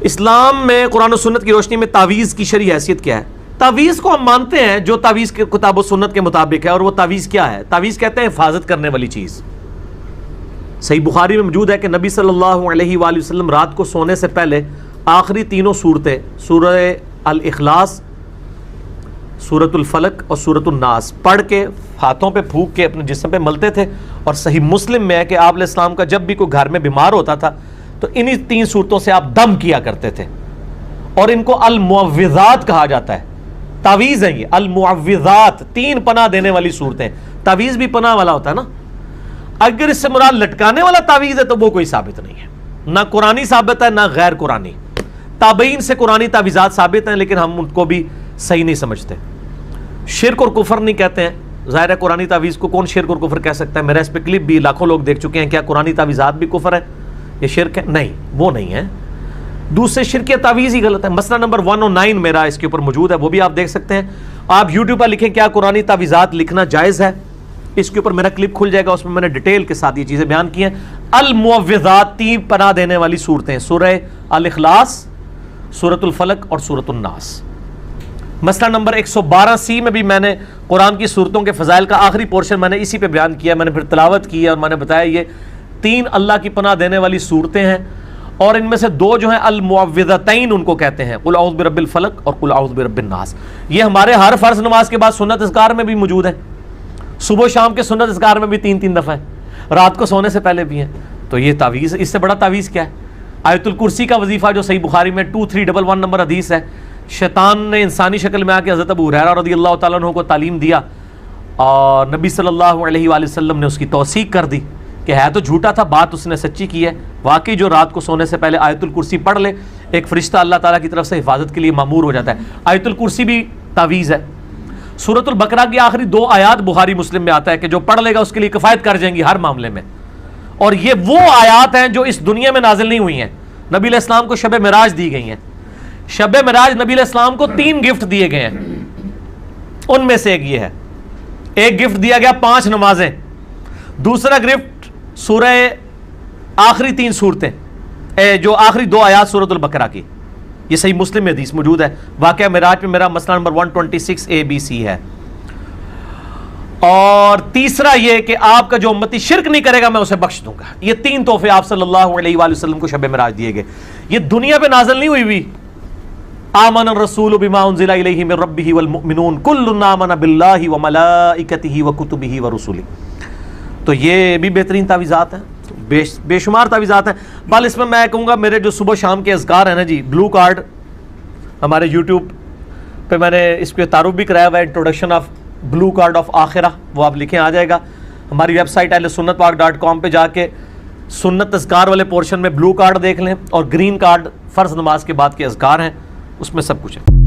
اسلام میں قرآن و سنت کی روشنی میں تعویذ کی شرعی حیثیت کیا ہے؟ تعویذ کو ہم مانتے ہیں جو تعویذ کے کتاب و سنت کے مطابق ہے، اور وہ تعویذ کیا ہے؟ تعویذ کہتے ہیں حفاظت کرنے والی چیز۔ صحیح بخاری میں موجود ہے کہ نبی صلی اللہ علیہ وآلہ وسلم رات کو سونے سے پہلے آخری تینوں صورتیں، سورہ الاخلاص، سورۃ الفلق اور سورۃ الناس پڑھ کے ہاتھوں پہ پھونک کے اپنے جسم پہ ملتے تھے، اور صحیح مسلم میں ہے کہ آپ علیہ السلام کا جب بھی کوئی گھر میں بیمار ہوتا تھا تو انہی تین صورتوں سے آپ دم کیا کرتے تھے، اور ان کو المعوذات کہا جاتا ہے۔ تعویذ ہیں یہ المعوذات، تین پناہ دینے والی صورتیں۔ تعویذ بھی پناہ والا ہوتا ہے نا۔ اگر اس سے مراد لٹکانے والا تعویذ ہے تو وہ کوئی ثابت نہیں ہے، نہ قرآنی ثابت ہے نہ غیر قرآنی۔ تابعین سے قرآنی تعویذات ثابت ہیں لیکن ہم ان کو بھی صحیح نہیں سمجھتے۔ شرک اور کفر نہیں کہتے ہیں، ظاہر ہے قرآنی تعویذ کو کون شرک اور کفر کہہ سکتا ہے؟ میرا اس پہ کلپ بھی لاکھوں لوگ دیکھ چکے ہیں۔ کیا قرآنی تعویذات بھی کفر ہے؟ یہ شرک ہے؟ نہیں، وہ نہیں ہے۔ دوسرے شرک یا تعویذ ہی غلط ہے۔ مسئلہ نمبر 109 میرا اس کے اوپر موجود ہے، وہ بھی آپ دیکھ سکتے ہیں۔ آپ یوٹیوب پر لکھیں کیا قرآنی تعویذات لکھنا جائز ہے، اس کے اوپر میرا کلپ کھل جائے گا، اس میں نے ڈیٹیل کے ساتھ یہ چیزیں بیان کی ہیں۔ المعوذات، تین پناہ دینے والی صورتیں، سورہ الاخلاص، سورۃ الفلق اور سورۃ الناس۔ مسئلہ نمبر 112C میں بھی میں نے قرآن کی صورتوں کے فضائل کا آخری پورشن میں نے اسی پہ بیان کیا، میں نے پھر تلاوت کی ہے اور میں نے بتایا یہ تین اللہ کی پناہ دینے والی صورتیں ہیں، اور ان میں سے دو جو ہیں المعوذتین ان کو کہتے ہیں، قل اعوذ برب الفلق اور قل اعوذ برب الناس۔ یہ ہمارے ہر فرض نماز کے بعد سنت اذکار میں بھی موجود ہیں، صبح و شام کے سنت اذکار میں بھی تین تین دفعہ ہیں، رات کو سونے سے پہلے بھی ہیں۔ تو یہ تعویذ، اس سے بڑا تعویذ کیا ہے؟ آیت الکرسی کا وظیفہ جو صحیح بخاری میں 2311 نمبر حدیث ہے، شیطان نے انسانی شکل میں آ کے حضرت ابو ہریرہ رضی اللہ تعالیٰ عنہ کو تعلیم دیا، اور نبی صلی اللہ علیہ وآلہ وسلم نے اس کی توثیق کر دی کہ ہے تو جھوٹا تھا، بات اس نے سچی کی ہے۔ واقعی جو رات کو سونے سے پہلے آیت الکرسی پڑھ لے، ایک فرشتہ اللہ تعالیٰ کی طرف سے حفاظت کے لیے مامور ہو جاتا ہے۔ آیت الکرسی بھی تعویذ ہے۔ سورۃ البقرہ کی آخری دو آیات بخاری مسلم میں آتا ہے کہ جو پڑھ لے گا اس کے لیے کفایت کر جائیں گی ہر معاملے میں، اور یہ وہ آیات ہیں جو اس دنیا میں نازل نہیں ہوئی ہیں۔ نبی علیہ السلام کو شب معراج دی گئی ہیں۔ شب معراج نبی علیہ السلام کو 3 گفٹ دیے گئے ہیں، ان میں سے ایک یہ ہے۔ ایک گفٹ دیا گیا 5 نمازیں، دوسرا گفٹ سورہ آخری 3 صورتیں، جو آخری 2 آیات سورۃ البقرہ کی۔ یہ صحیح مسلم میں حدیث موجود ہے۔ واقعہ معراج میں میرا مسئلہ نمبر 126ABC ہے۔ اور تیسرا یہ کہ آپ کا جو امتی شرک نہیں کرے گا میں اسے بخش دوں گا۔ یہ 3 تحفے آپ صلی اللہ علیہ وآلہ وسلم کو شب معراج دیے گئے۔ یہ دنیا پہ نازل نہیں ہوئی آمن الرسول بما انزل الیہ من ربہ والمؤمنون کل آمن باللہ وملائکتہ وکتبہ ورسلہ۔ تو یہ بھی بہترین تعویذات ہیں، بے شمار تعویذات ہیں۔ بل اس میں میں کہوں گا میرے جو صبح شام کے اذکار ہیں نا جی، بلو کارڈ ہمارے یوٹیوب پہ میں نے اس پہ تعارف بھی کرایا ہوا ہے، introduction of blue card of آخرہ، وہ آپ لکھیں آ جائے گا۔ ہماری ویب سائٹ ahlsunnatpak.com پہ جا کے سنت اذکار والے پورشن میں بلو کارڈ دیکھ لیں، اور گرین کارڈ فرض نماز کے بعد کے اذکار ہیں، اس میں سب کچھ ہے۔